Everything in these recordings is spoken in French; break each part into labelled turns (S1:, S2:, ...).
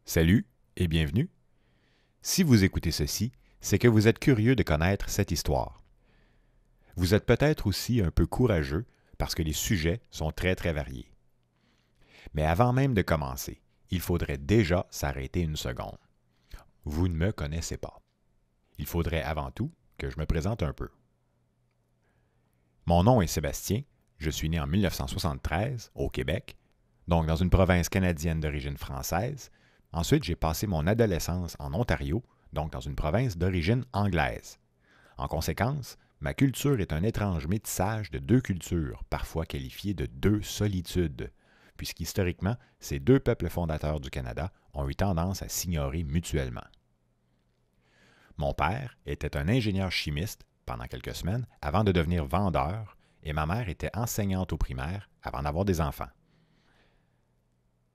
S1: Salut et bienvenue. Si vous écoutez ceci, c'est que vous êtes curieux de connaître cette histoire. Vous êtes peut-être aussi un peu courageux parce que les sujets sont très variés. Mais avant même de commencer, il faudrait déjà s'arrêter une seconde. Vous ne me connaissez pas. Il faudrait avant tout que je me présente un peu. Mon nom est Sébastien, je suis né en 1973 au Québec, donc dans une province canadienne d'origine française. Ensuite, j'ai passé mon adolescence en Ontario, donc dans une province d'origine anglaise. En conséquence, ma culture est un étrange métissage de deux cultures, parfois qualifiées de deux solitudes, puisqu'historiquement, ces deux peuples fondateurs du Canada ont eu tendance à s'ignorer mutuellement. Mon père était un ingénieur chimiste pendant quelques semaines avant de devenir vendeur, et ma mère était enseignante au primaire avant d'avoir des enfants.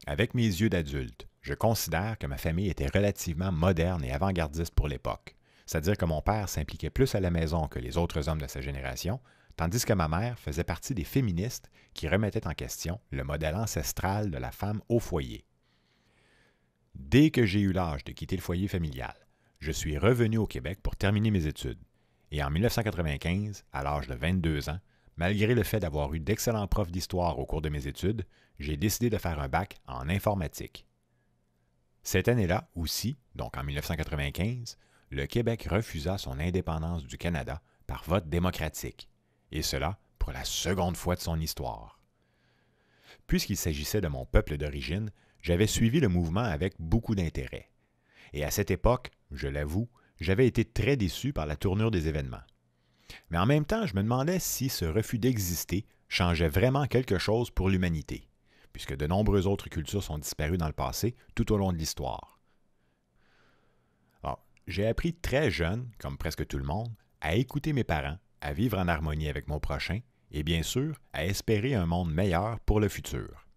S1: Avec mes yeux d'adulte, je considère que ma famille était relativement moderne et avant-gardiste pour l'époque, c'est-à-dire que mon père s'impliquait plus à la maison que les autres hommes de sa génération, tandis que ma mère faisait partie des féministes qui remettaient en question le modèle ancestral de la femme au foyer. Dès que j'ai eu l'âge de quitter le foyer familial, je suis revenu au Québec pour terminer mes études, et en 1995, à l'âge de 22 ans, malgré le fait d'avoir eu d'excellents profs d'histoire au cours de mes études, j'ai décidé de faire un bac en informatique. Cette année-là aussi, donc en 1995, le Québec refusa son indépendance du Canada par vote démocratique, et cela pour la seconde fois de son histoire. Puisqu'il s'agissait de mon peuple d'origine, j'avais suivi le mouvement avec beaucoup d'intérêt. Et à cette époque, je l'avoue, j'avais été très déçu par la tournure des événements. Mais en même temps, je me demandais si ce refus d'exister changeait vraiment quelque chose pour l'humanité, puisque de nombreuses autres cultures sont disparues dans le passé tout au long de l'histoire. Alors, j'ai appris très jeune, comme presque tout le monde, à écouter mes parents, à vivre en harmonie avec mon prochain, et bien sûr, à espérer un monde meilleur pour le futur.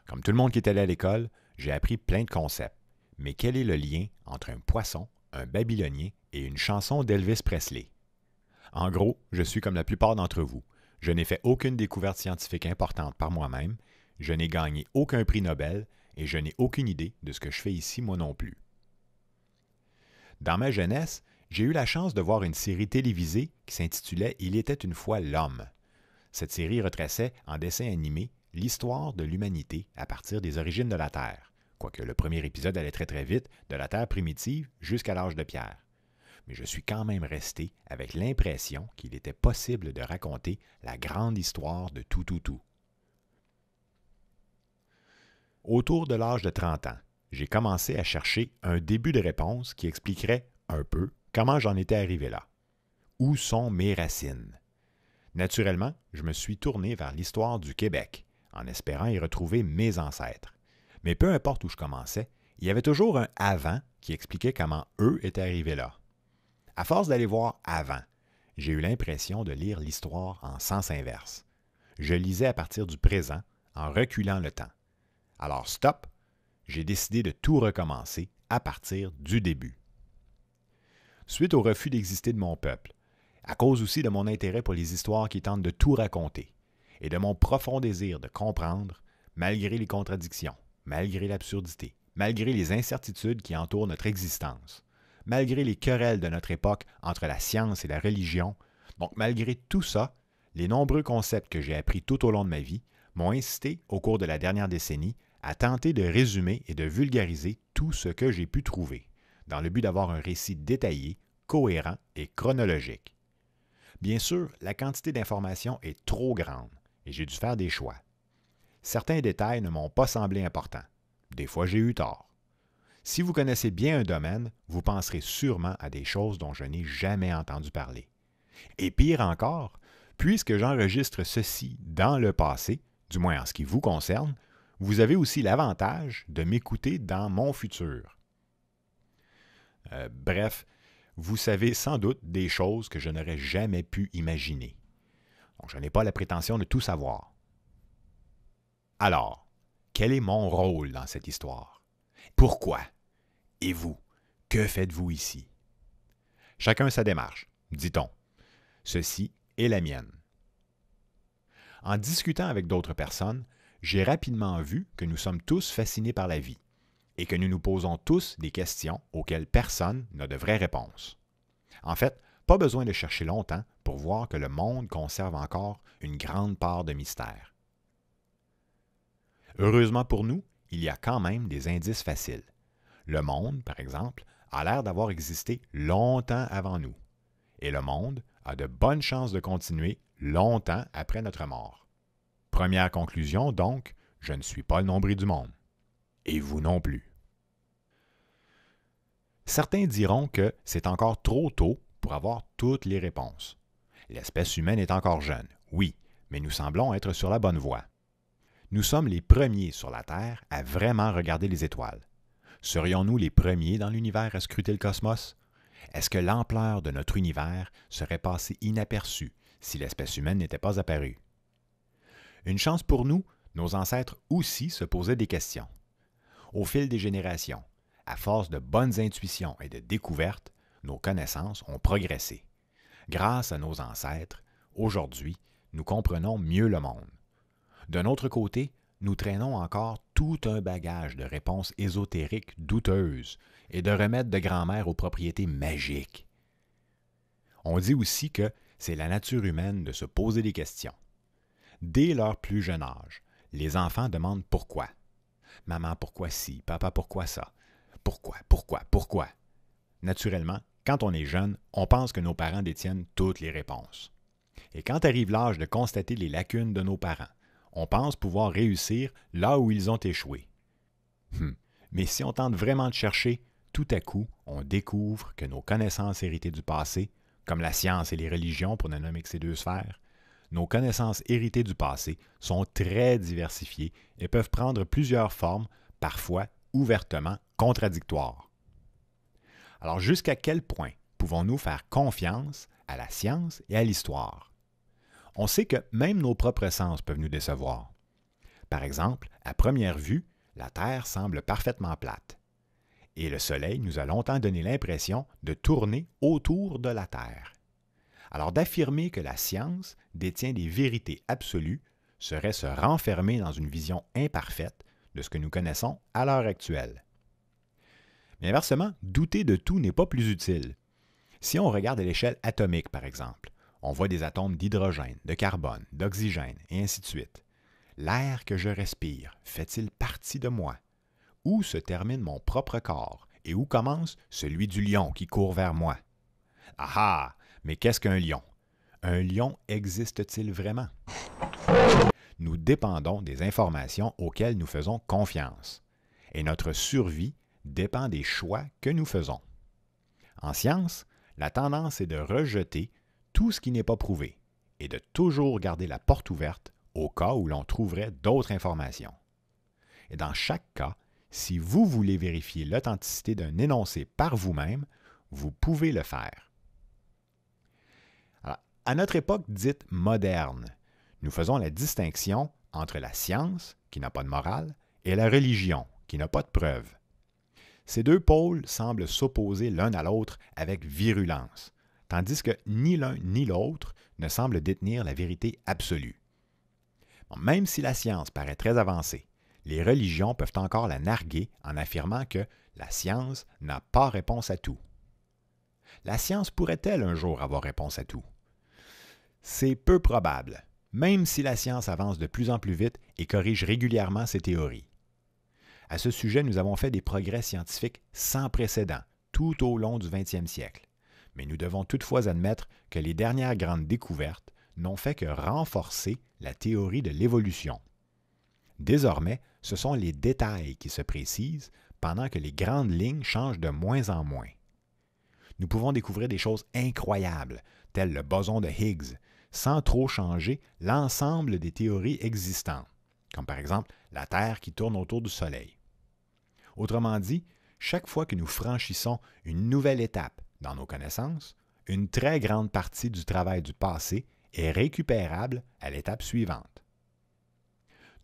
S1: Comme tout le monde qui est allé à l'école, j'ai appris plein de concepts. Mais quel est le lien entre un poisson, un babylonien et une chanson d'Elvis Presley? En gros, je suis comme la plupart d'entre vous. Je n'ai fait aucune découverte scientifique importante par moi-même, je n'ai gagné aucun prix Nobel et je n'ai aucune idée de ce que je fais ici moi non plus. Dans ma jeunesse, j'ai eu la chance de voir une série télévisée qui s'intitulait « Il était une fois l'homme ». Cette série retraçait, en dessin animé, l'histoire de l'humanité à partir des origines de la Terre, quoique le premier épisode allait très vite, de la Terre primitive jusqu'à l'âge de pierre. Mais je suis quand même resté avec l'impression qu'il était possible de raconter la grande histoire de tout. Autour de l'âge de 30 ans, j'ai commencé à chercher un début de réponse qui expliquerait un peu comment j'en étais arrivé là. Où sont mes racines? Naturellement, je me suis tourné vers l'histoire du Québec, en espérant y retrouver mes ancêtres. Mais peu importe où je commençais, il y avait toujours un « avant » qui expliquait comment eux étaient arrivés là. À force d'aller voir « avant », j'ai eu l'impression de lire l'histoire en sens inverse. Je lisais à partir du présent, en reculant le temps. Alors stop, j'ai décidé de tout recommencer à partir du début. Suite au refus d'exister de mon peuple, à cause aussi de mon intérêt pour les histoires qui tentent de tout raconter, et de mon profond désir de comprendre, malgré les contradictions, malgré l'absurdité, malgré les incertitudes qui entourent notre existence, malgré les querelles de notre époque entre la science et la religion, donc malgré tout ça, les nombreux concepts que j'ai appris tout au long de ma vie m'ont incité, au cours de la dernière décennie, à tenter de résumer et de vulgariser tout ce que j'ai pu trouver, dans le but d'avoir un récit détaillé, cohérent et chronologique. Bien sûr, la quantité d'informations est trop grande et j'ai dû faire des choix. Certains détails ne m'ont pas semblé importants. Des fois, j'ai eu tort. Si vous connaissez bien un domaine, vous penserez sûrement à des choses dont je n'ai jamais entendu parler. Et pire encore, puisque j'enregistre ceci dans le passé, du moins en ce qui vous concerne, vous avez aussi l'avantage de m'écouter dans mon futur. Bref, vous savez sans doute des choses que je n'aurais jamais pu imaginer. Donc, je n'ai pas la prétention de tout savoir. Alors, Quel est mon rôle dans cette histoire? Pourquoi? Et vous, que faites-vous ici? Chacun sa démarche, dit-on. Ceci est la mienne. En discutant avec d'autres personnes, j'ai rapidement vu que nous sommes tous fascinés par la vie et que nous nous posons tous des questions auxquelles personne n'a de vraie réponse. En fait, pas besoin de chercher longtemps pour voir que le monde conserve encore une grande part de mystère. Heureusement pour nous, il y a quand même des indices faciles. Le monde, par exemple, a l'air d'avoir existé longtemps avant nous. Et le monde a de bonnes chances de continuer longtemps après notre mort. Première conclusion, donc, je ne suis pas le nombril du monde. Et vous non plus. Certains diront que c'est encore trop tôt pour avoir toutes les réponses. L'espèce humaine est encore jeune, oui, mais nous semblons être sur la bonne voie. Nous sommes les premiers sur la Terre à vraiment regarder les étoiles. Serions-nous les premiers dans l'univers à scruter le cosmos? Est-ce que l'ampleur de notre univers serait passée inaperçue si l'espèce humaine n'était pas apparue? Une chance pour nous, nos ancêtres aussi se posaient des questions. Au fil des générations, à force de bonnes intuitions et de découvertes, nos connaissances ont progressé. Grâce à nos ancêtres, aujourd'hui, nous comprenons mieux le monde. D'un autre côté, nous traînons encore tout un bagage de réponses ésotériques douteuses et de remèdes de grand-mère aux propriétés magiques. On dit aussi que c'est la nature humaine de se poser des questions. Dès leur plus jeune âge, les enfants demandent pourquoi. Maman, pourquoi ci? Papa, pourquoi ça? Pourquoi? Naturellement, quand on est jeune, on pense que nos parents détiennent toutes les réponses. Et quand arrive l'âge de constater les lacunes de nos parents, on pense pouvoir réussir là où ils ont échoué. Mais si on tente vraiment de chercher, tout à coup, on découvre que nos connaissances héritées du passé, comme la science et les religions pour ne nommer que ces deux sphères, nos connaissances héritées du passé sont très diversifiées et peuvent prendre plusieurs formes, parfois ouvertement contradictoires. Alors jusqu'à quel point pouvons-nous faire confiance à la science et à l'histoire? On sait que même nos propres sens peuvent nous décevoir. Par exemple, à première vue, la Terre semble parfaitement plate. Et le Soleil nous a longtemps donné l'impression de tourner autour de la Terre. Alors d'affirmer que la science détient des vérités absolues serait se renfermer dans une vision imparfaite de ce que nous connaissons à l'heure actuelle. Mais inversement, douter de tout n'est pas plus utile. Si on regarde à l'échelle atomique, par exemple, on voit des atomes d'hydrogène, de carbone, d'oxygène, et ainsi de suite. L'air que je respire fait-il partie de moi? Où se termine mon propre corps et où commence celui du lion qui court vers moi? Ah ah! Mais qu'est-ce qu'un lion? Un lion existe-t-il vraiment? Nous dépendons des informations auxquelles nous faisons confiance, et notre survie dépend des choix que nous faisons. En science, la tendance est de rejeter tout ce qui n'est pas prouvé et de toujours garder la porte ouverte au cas où l'on trouverait d'autres informations. Et dans chaque cas, si vous voulez vérifier l'authenticité d'un énoncé par vous-même, vous pouvez le faire. Alors, à notre époque dite moderne, nous faisons la distinction entre la science, qui n'a pas de morale, et la religion, qui n'a pas de preuve. Ces deux pôles semblent s'opposer l'un à l'autre avec virulence, tandis que ni l'un ni l'autre ne semble détenir la vérité absolue. Bon, même si la science paraît très avancée, les religions peuvent encore la narguer en affirmant que la science n'a pas réponse à tout. La science pourrait-elle un jour avoir réponse à tout? C'est peu probable, même si la science avance de plus en plus vite et corrige régulièrement ses théories. À ce sujet, nous avons fait des progrès scientifiques sans précédent tout au long du 20e siècle, mais nous devons toutefois admettre que les dernières grandes découvertes n'ont fait que renforcer la théorie de l'évolution. Désormais, ce sont les détails qui se précisent pendant que les grandes lignes changent de moins en moins. Nous pouvons découvrir des choses incroyables, telles le boson de Higgs, sans trop changer l'ensemble des théories existantes, comme par exemple la Terre qui tourne autour du Soleil. Autrement dit, chaque fois que nous franchissons une nouvelle étape dans nos connaissances, une très grande partie du travail du passé est récupérable à l'étape suivante.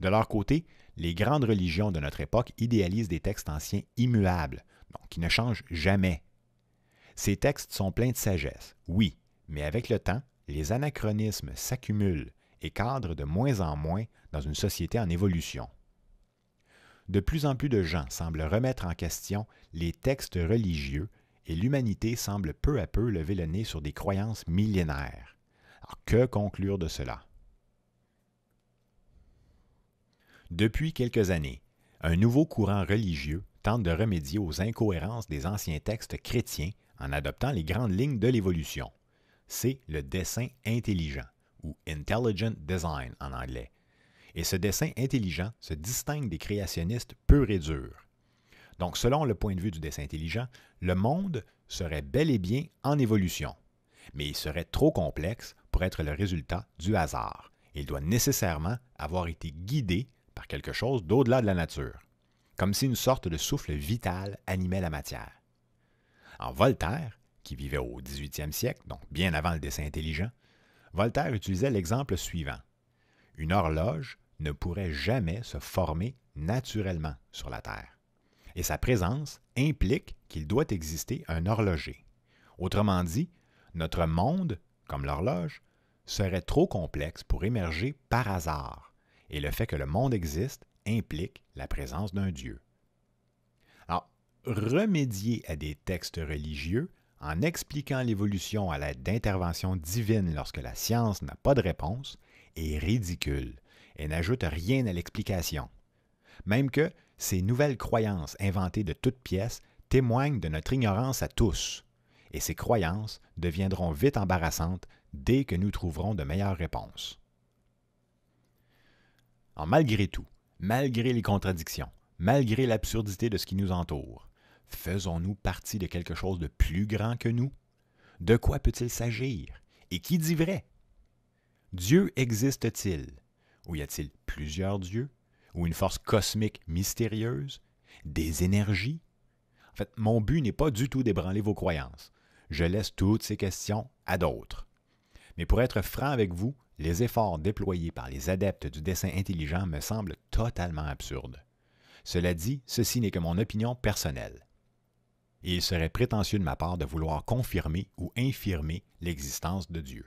S1: De leur côté, les grandes religions de notre époque idéalisent des textes anciens immuables, donc qui ne changent jamais. Ces textes sont pleins de sagesse, oui, mais avec le temps, les anachronismes s'accumulent et cadrent de moins en moins dans une société en évolution. De plus en plus de gens semblent remettre en question les textes religieux et l'humanité semble peu à peu lever le nez sur des croyances millénaires. Alors, que conclure de cela? Depuis quelques années, un nouveau courant religieux tente de remédier aux incohérences des anciens textes chrétiens en adoptant les grandes lignes de l'évolution. C'est le dessin intelligent, ou Intelligent Design en anglais. Et ce dessin intelligent se distingue des créationnistes purs et durs. Donc, selon le point de vue du dessin intelligent, le monde serait bel et bien en évolution, mais il serait trop complexe pour être le résultat du hasard. Il doit nécessairement avoir été guidé par quelque chose d'au-delà de la nature, comme si une sorte de souffle vital animait la matière. En Voltaire, qui vivait au 18e siècle, donc bien avant le dessin intelligent, Voltaire utilisait l'exemple suivant. Une horloge ne pourrait jamais se former naturellement sur la Terre. Et sa présence implique qu'il doit exister un horloger. Autrement dit, notre monde, comme l'horloge, serait trop complexe pour émerger par hasard. Et le fait que le monde existe implique la présence d'un Dieu. Alors, remédier à des textes religieux en expliquant l'évolution à l'aide d'interventions divines lorsque la science n'a pas de réponse est ridicule et n'ajoute rien à l'explication. Même que ces nouvelles croyances inventées de toutes pièces témoignent de notre ignorance à tous, et ces croyances deviendront vite embarrassantes dès que nous trouverons de meilleures réponses. Alors, malgré tout, malgré les contradictions, malgré l'absurdité de ce qui nous entoure, faisons-nous partie de quelque chose de plus grand que nous? De quoi peut-il s'agir? Et qui dit vrai? Dieu existe-t-il? Ou y a-t-il plusieurs dieux? Ou une force cosmique mystérieuse? Des énergies? En fait, mon but n'est pas du tout d'ébranler vos croyances. Je laisse toutes ces questions à d'autres. Mais pour être franc avec vous, les efforts déployés par les adeptes du dessin intelligent me semblent totalement absurdes. Cela dit, ceci n'est que mon opinion personnelle. Et il serait prétentieux de ma part de vouloir confirmer ou infirmer l'existence de Dieu.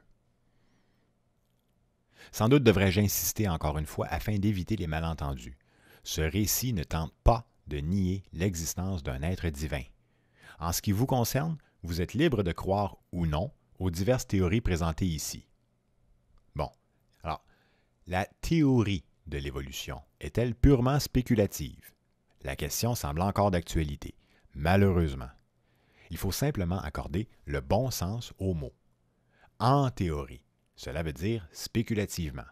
S1: Sans doute devrais-je insister encore une fois afin d'éviter les malentendus. Ce récit ne tente pas de nier l'existence d'un être divin. En ce qui vous concerne, vous êtes libre de croire ou non aux diverses théories présentées ici. Bon, alors, la théorie de l'évolution est-elle purement spéculative? La question semble encore d'actualité, malheureusement. Il faut simplement accorder le bon sens au mot. En théorie, cela veut dire spéculativement.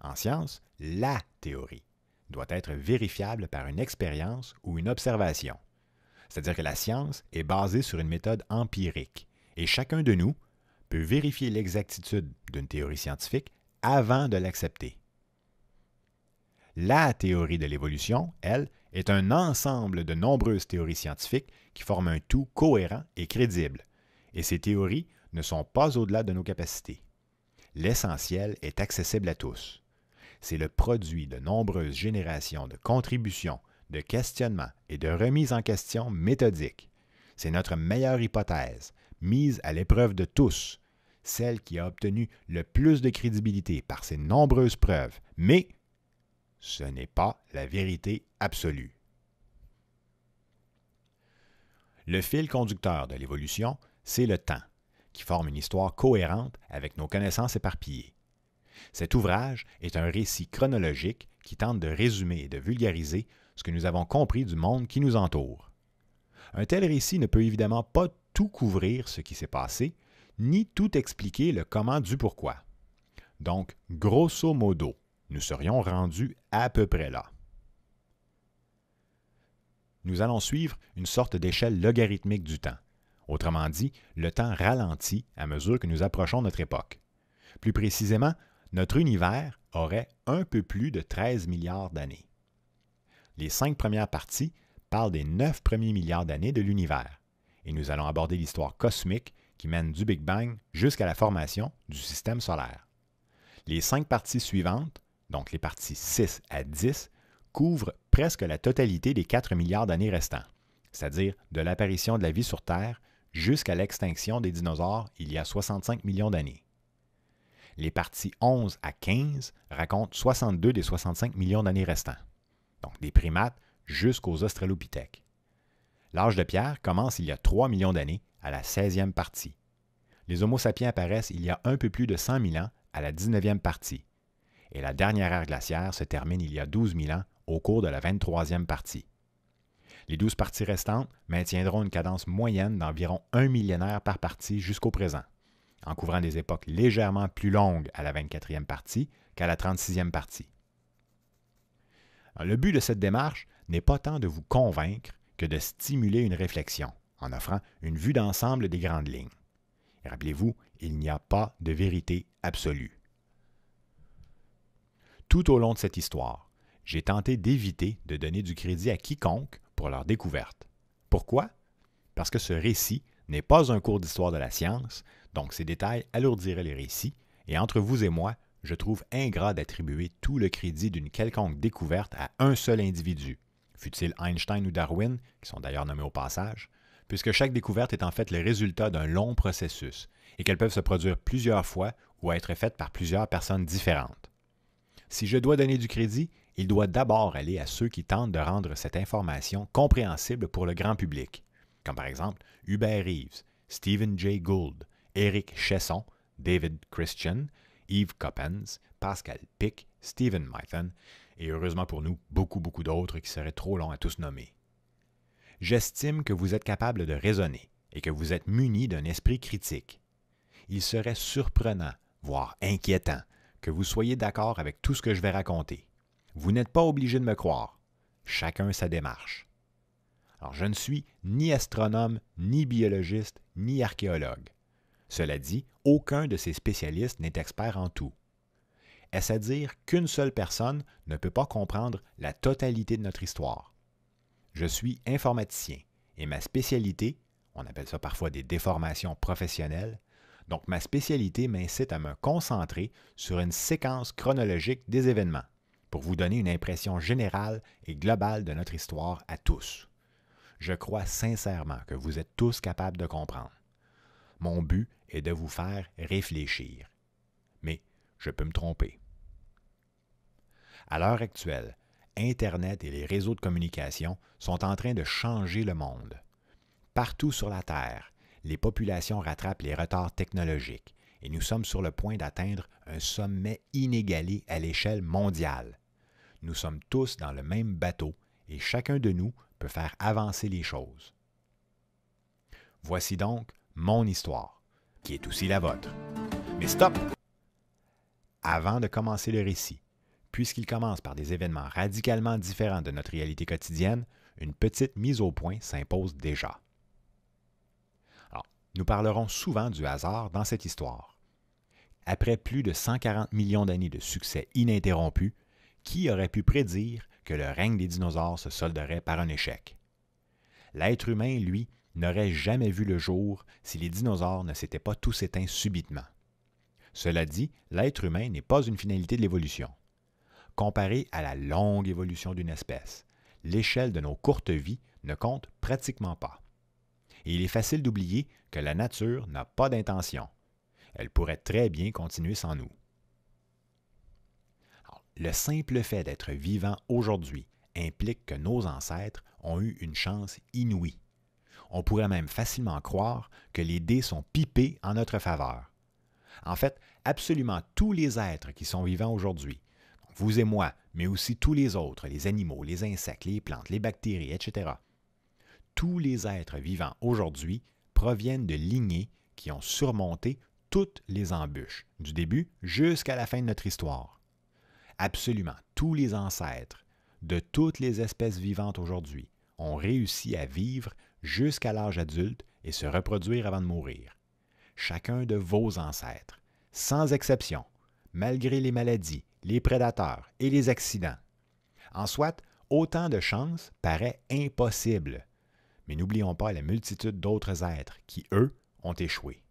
S1: En science, la théorie doit être vérifiable par une expérience ou une observation. C'est-à-dire que la science est basée sur une méthode empirique et chacun de nous peut vérifier l'exactitude d'une théorie scientifique avant de l'accepter. La théorie de l'évolution, elle, est un ensemble de nombreuses théories scientifiques qui forment un tout cohérent et crédible, et ces théories ne sont pas au-delà de nos capacités. L'essentiel est accessible à tous. C'est le produit de nombreuses générations de contributions, de questionnements et de remises en question méthodiques. C'est notre meilleure hypothèse, mise à l'épreuve de tous, celle qui a obtenu le plus de crédibilité par ses nombreuses preuves, mais ce n'est pas la vérité absolue. Le fil conducteur de l'évolution, c'est le temps, qui forme une histoire cohérente avec nos connaissances éparpillées. Cet ouvrage est un récit chronologique qui tente de résumer et de vulgariser ce que nous avons compris du monde qui nous entoure. Un tel récit ne peut évidemment pas tout couvrir ce qui s'est passé, ni tout expliquer le comment du pourquoi. Donc, grosso modo, nous serions rendus à peu près là. Nous allons suivre une sorte d'échelle logarithmique du temps. Autrement dit, le temps ralentit à mesure que nous approchons notre époque. Plus précisément, notre univers aurait un peu plus de 13 milliards d'années. Les 5 premières parties parlent des 9 premiers milliards d'années de l'univers, et nous allons aborder l'histoire cosmique qui mène du Big Bang jusqu'à la formation du système solaire. Les 5 parties suivantes donc les parties 6 à 10, couvrent presque la totalité des 4 milliards d'années restants, c'est-à-dire de l'apparition de la vie sur Terre jusqu'à l'extinction des dinosaures il y a 65 millions d'années. Les parties 11 à 15 racontent 62 des 65 millions d'années restants, donc des primates jusqu'aux australopithèques. L'âge de pierre commence il y a 3 millions d'années à la 16e partie. Les Homo sapiens apparaissent il y a un peu plus de 100 000 ans à la 19e partie. Et la dernière ère glaciaire se termine il y a 12 000 ans au cours de la 23e partie. Les 12 parties restantes maintiendront une cadence moyenne d'environ 1 millénaire par partie jusqu'au présent, en couvrant des époques légèrement plus longues à la 24e partie qu'à la 36e partie. Le but de cette démarche n'est pas tant de vous convaincre que de stimuler une réflexion en offrant une vue d'ensemble des grandes lignes. Et rappelez-vous, il n'y a pas de vérité absolue. Tout au long de cette histoire, j'ai tenté d'éviter de donner du crédit à quiconque pour leur découverte. Pourquoi? Parce que ce récit n'est pas un cours d'histoire de la science, donc ces détails alourdiraient les récits, et entre vous et moi, je trouve ingrat d'attribuer tout le crédit d'une quelconque découverte à un seul individu, fût-il Einstein ou Darwin, qui sont d'ailleurs nommés au passage, puisque chaque découverte est en fait le résultat d'un long processus, et qu'elles peuvent se produire plusieurs fois ou être faites par plusieurs personnes différentes. Si je dois donner du crédit, il doit d'abord aller à ceux qui tentent de rendre cette information compréhensible pour le grand public, comme par exemple Hubert Reeves, Stephen Jay Gould, Éric Chesson, David Christian, Yves Coppens, Pascal Pic, Stephen Mython, et heureusement pour nous, beaucoup d'autres qui seraient trop longs à tous nommer. J'estime que vous êtes capable de raisonner et que vous êtes muni d'un esprit critique. Il serait surprenant, voire inquiétant, que vous soyez d'accord avec tout ce que je vais raconter. Vous n'êtes pas obligé de me croire. Chacun sa démarche. Alors, je ne suis ni astronome, ni biologiste, ni archéologue. Cela dit, aucun de ces spécialistes n'est expert en tout. Est-ce à dire qu'une seule personne ne peut pas comprendre la totalité de notre histoire? Je suis informaticien et ma spécialité, on appelle ça parfois des déformations professionnelles, donc ma spécialité m'incite à me concentrer sur une séquence chronologique des événements pour vous donner une impression générale et globale de notre histoire à tous. Je crois sincèrement que vous êtes tous capables de comprendre. Mon but est de vous faire réfléchir. Mais je peux me tromper. À l'heure actuelle, Internet et les réseaux de communication sont en train de changer le monde. Partout sur la Terre, les populations rattrapent les retards technologiques et nous sommes sur le point d'atteindre un sommet inégalé à l'échelle mondiale. Nous sommes tous dans le même bateau et chacun de nous peut faire avancer les choses. Voici donc mon histoire, qui est aussi la vôtre. Mais stop! Avant de commencer le récit, puisqu'il commence par des événements radicalement différents de notre réalité quotidienne, une petite mise au point s'impose déjà. Alors, nous parlerons souvent du hasard dans cette histoire. Après plus de 140 millions d'années de succès ininterrompu, qui aurait pu prédire que le règne des dinosaures se solderait par un échec? L'être humain, lui, n'aurait jamais vu le jour si les dinosaures ne s'étaient pas tous éteints subitement. Cela dit, l'être humain n'est pas une finalité de l'évolution. Comparé à la longue évolution d'une espèce, l'échelle de nos courtes vies ne compte pratiquement pas. Et il est facile d'oublier que la nature n'a pas d'intention. Elle pourrait très bien continuer sans nous. Alors, le simple fait d'être vivant aujourd'hui implique que nos ancêtres ont eu une chance inouïe. On pourrait même facilement croire que les dés sont pipés en notre faveur. En fait, absolument tous les êtres qui sont vivants aujourd'hui, vous et moi, mais aussi tous les autres, les animaux, les insectes, les plantes, les bactéries, etc. Tous les êtres vivants aujourd'hui proviennent de lignées qui ont surmonté toutes les embûches, du début jusqu'à la fin de notre histoire. Absolument tous les ancêtres de toutes les espèces vivantes aujourd'hui ont réussi à vivre jusqu'à l'âge adulte et se reproduire avant de mourir. Chacun de vos ancêtres, sans exception, malgré les maladies, les prédateurs et les accidents. En soit, autant de chances paraît impossible. Mais n'oublions pas la multitude d'autres êtres qui, eux, ont échoué.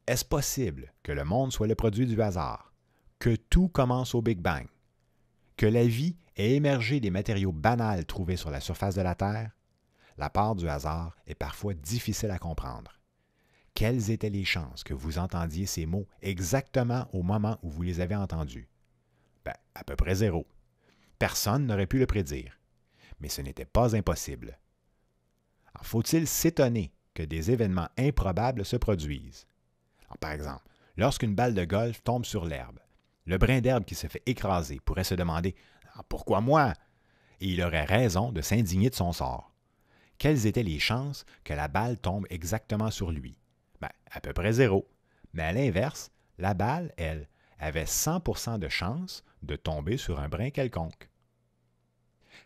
S1: Est-ce possible que le monde soit le produit du hasard? que tout commence au Big Bang, que la vie est émergée des matériaux banals trouvés sur la surface de la Terre, la part du hasard est parfois difficile à comprendre. Quelles étaient les chances que vous entendiez ces mots exactement au moment où vous les avez entendus? À peu près zéro. Personne n'aurait pu le prédire. Mais ce n'était pas impossible. Alors, faut-il s'étonner que des événements improbables se produisent? Alors, par exemple, lorsqu'une balle de golf tombe sur l'herbe, le brin d'herbe qui se fait écraser pourrait se demander « Pourquoi moi? » Et il aurait raison de s'indigner de son sort. Quelles étaient les chances que la balle tombe exactement sur lui? À peu près zéro. Mais à l'inverse, la balle, elle, avait 100% de chance de tomber sur un brin quelconque.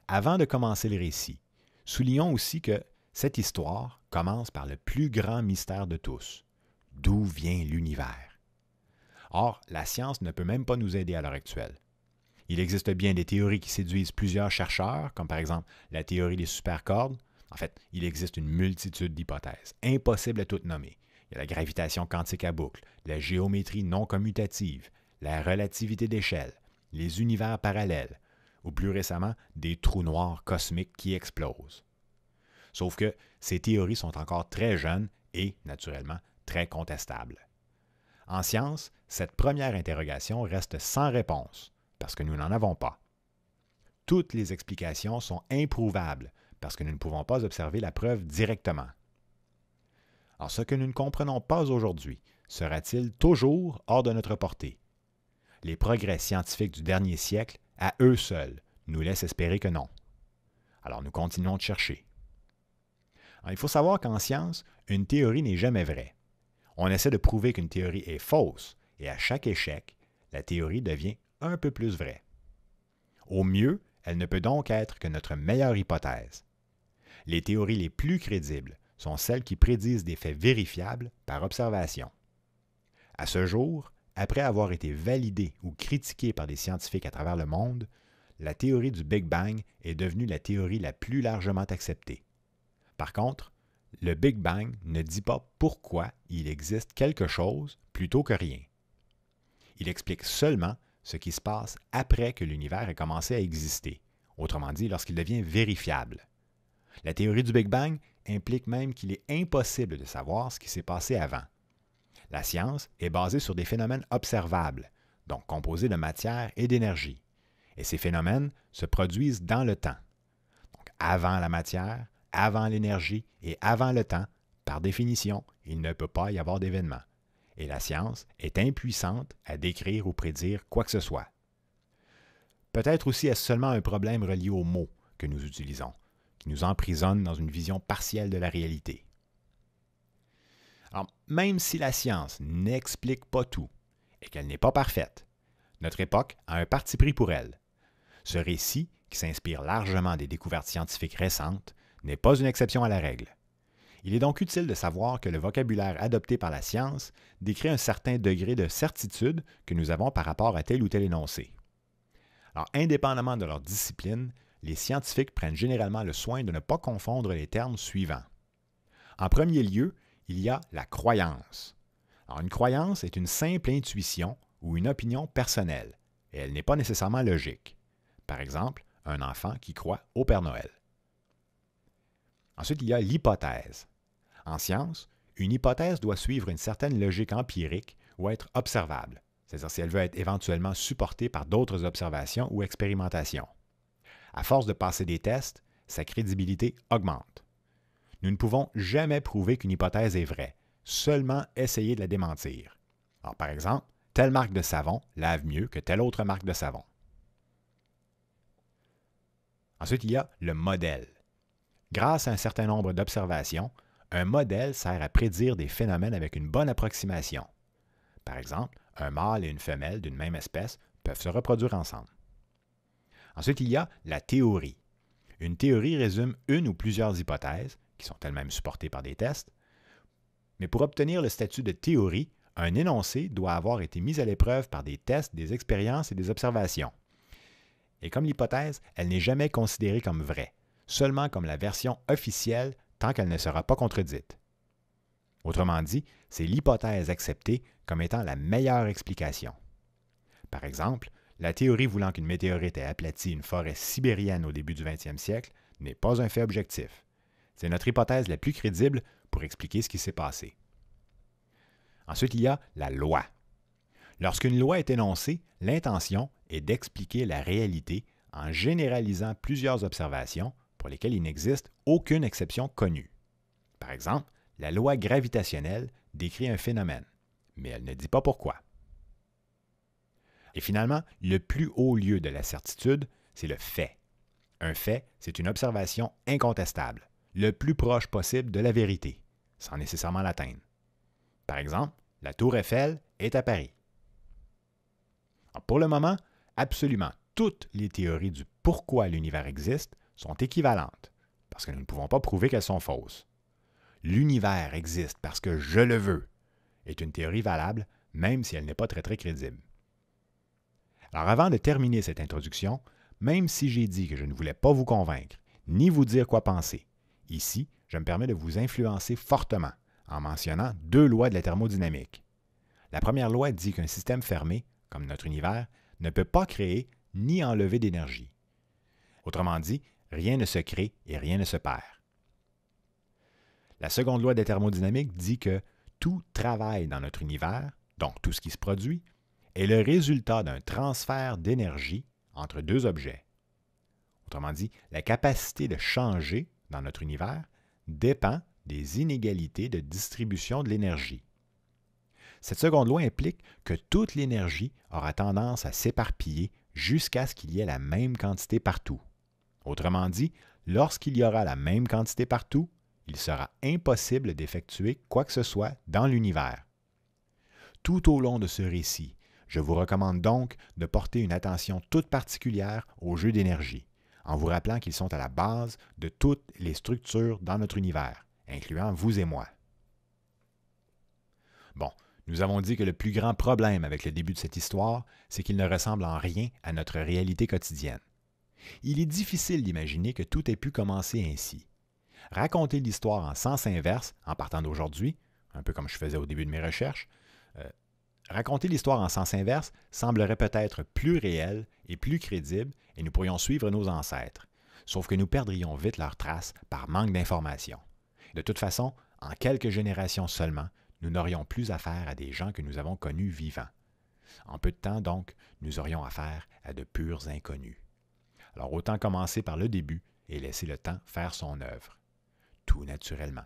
S1: Avant de commencer le récit, soulignons aussi que cette histoire commence par le plus grand mystère de tous. D'où vient l'univers? Or, la science ne peut même pas nous aider à l'heure actuelle. Il existe bien des théories qui séduisent plusieurs chercheurs, comme par exemple la théorie des supercordes. En fait, il existe une multitude d'hypothèses, impossible à toutes nommer. Il y a la gravitation quantique à boucle, la géométrie non commutative, la relativité d'échelle, les univers parallèles, ou plus récemment, des trous noirs cosmiques qui explosent. Sauf que ces théories sont encore très jeunes et, naturellement, très contestables. En science, cette première interrogation reste sans réponse, parce que nous n'en avons pas. Toutes les explications sont improuvables, parce que nous ne pouvons pas observer la preuve directement. Alors, ce que nous ne comprenons pas aujourd'hui, sera-t-il toujours hors de notre portée? Les progrès scientifiques du dernier siècle, à eux seuls, nous laissent espérer que non. Alors, nous continuons de chercher. Alors, il faut savoir qu'en science, une théorie n'est jamais vraie. On essaie de prouver qu'une théorie est fausse, et à chaque échec, la théorie devient un peu plus vraie. Au mieux, elle ne peut donc être que notre meilleure hypothèse. Les théories les plus crédibles sont celles qui prédisent des faits vérifiables par observation. À ce jour, après avoir été validée ou critiquée par des scientifiques à travers le monde, la théorie du Big Bang est devenue la théorie la plus largement acceptée. Par contre, le Big Bang ne dit pas pourquoi il existe quelque chose plutôt que rien. Il explique seulement ce qui se passe après que l'univers ait commencé à exister, autrement dit lorsqu'il devient vérifiable. La théorie du Big Bang implique même qu'il est impossible de savoir ce qui s'est passé avant. La science est basée sur des phénomènes observables, donc composés de matière et d'énergie. Et ces phénomènes se produisent dans le temps. Donc avant la matière, avant l'énergie et avant le temps, par définition, il ne peut pas y avoir d'événement. Et la science est impuissante à décrire ou prédire quoi que ce soit. Peut-être aussi est-ce seulement un problème relié aux mots que nous utilisons, qui nous emprisonnent dans une vision partielle de la réalité. Alors, même si la science n'explique pas tout et qu'elle n'est pas parfaite, notre époque a un parti pris pour elle. Ce récit, qui s'inspire largement des découvertes scientifiques récentes, n'est pas une exception à la règle. Il est donc utile de savoir que le vocabulaire adopté par la science décrit un certain degré de certitude que nous avons par rapport à tel ou tel énoncé. Alors, indépendamment de leur discipline, les scientifiques prennent généralement le soin de ne pas confondre les termes suivants. En premier lieu, il y a la croyance. Alors, une croyance est une simple intuition ou une opinion personnelle, et elle n'est pas nécessairement logique. Par exemple, un enfant qui croit au Père Noël. Ensuite, il y a l'hypothèse. En science, une hypothèse doit suivre une certaine logique empirique ou être observable, c'est-à-dire si elle veut être éventuellement supportée par d'autres observations ou expérimentations. À force de passer des tests, sa crédibilité augmente. Nous ne pouvons jamais prouver qu'une hypothèse est vraie, seulement essayer de la démentir. Alors, par exemple, telle marque de savon lave mieux que telle autre marque de savon. Ensuite, il y a le modèle. Grâce à un certain nombre d'observations, un modèle sert à prédire des phénomènes avec une bonne approximation. Par exemple, un mâle et une femelle d'une même espèce peuvent se reproduire ensemble. Ensuite, il y a la théorie. Une théorie résume une ou plusieurs hypothèses, qui sont elles-mêmes supportées par des tests. Mais pour obtenir le statut de théorie, un énoncé doit avoir été mis à l'épreuve par des tests, des expériences et des observations. Et comme l'hypothèse, elle n'est jamais considérée comme vraie, seulement comme la version officielle tant qu'elle ne sera pas contredite. Autrement dit, c'est l'hypothèse acceptée comme étant la meilleure explication. Par exemple, la théorie voulant qu'une météorite ait aplati une forêt sibérienne au début du 20e siècle n'est pas un fait objectif. C'est notre hypothèse la plus crédible pour expliquer ce qui s'est passé. Ensuite, il y a la loi. Lorsqu'une loi est énoncée, l'intention est d'expliquer la réalité en généralisant plusieurs observations pour lesquelles il n'existe aucune exception connue. Par exemple, la loi gravitationnelle décrit un phénomène, mais elle ne dit pas pourquoi. Et finalement, le plus haut lieu de la certitude, c'est le fait. Un fait, c'est une observation incontestable, le plus proche possible de la vérité, sans nécessairement l'atteindre. Par exemple, la tour Eiffel est à Paris. Alors, pour le moment, absolument toutes les théories du pourquoi l'univers existe sont équivalentes, parce que nous ne pouvons pas prouver qu'elles sont fausses. L'univers existe parce que je le veux est une théorie valable, même si elle n'est pas très crédible. Alors avant de terminer cette introduction, même si j'ai dit que je ne voulais pas vous convaincre, ni vous dire quoi penser, ici, je me permets de vous influencer fortement en mentionnant 2 lois de la thermodynamique. La première loi dit qu'un système fermé, comme notre univers, ne peut pas créer ni enlever d'énergie. Autrement dit, rien ne se crée et rien ne se perd. La seconde loi de la thermodynamique dit que tout travail dans notre univers, donc tout ce qui se produit, est le résultat d'un transfert d'énergie entre 2 objets. Autrement dit, la capacité de changer dans notre univers dépend des inégalités de distribution de l'énergie. Cette seconde loi implique que toute l'énergie aura tendance à s'éparpiller jusqu'à ce qu'il y ait la même quantité partout. Autrement dit, lorsqu'il y aura la même quantité partout, il sera impossible d'effectuer quoi que ce soit dans l'univers. Tout au long de ce récit, je vous recommande donc de porter une attention toute particulière aux jeux d'énergie, en vous rappelant qu'ils sont à la base de toutes les structures dans notre univers, incluant vous et moi. Bon, nous avons dit que le plus grand problème avec le début de cette histoire, c'est qu'il ne ressemble en rien à notre réalité quotidienne. Il est difficile d'imaginer que tout ait pu commencer ainsi. Raconter l'histoire en sens inverse, en partant d'aujourd'hui, un peu comme je faisais au début de mes recherches, raconter l'histoire en sens inverse semblerait peut-être plus réel et plus crédible et nous pourrions suivre nos ancêtres, sauf que nous perdrions vite leurs traces par manque d'informations. De toute façon, en quelques générations seulement, nous n'aurions plus affaire à des gens que nous avons connus vivants. En peu de temps, donc, nous aurions affaire à de purs inconnus. Alors autant commencer par le début et laisser le temps faire son œuvre, tout naturellement.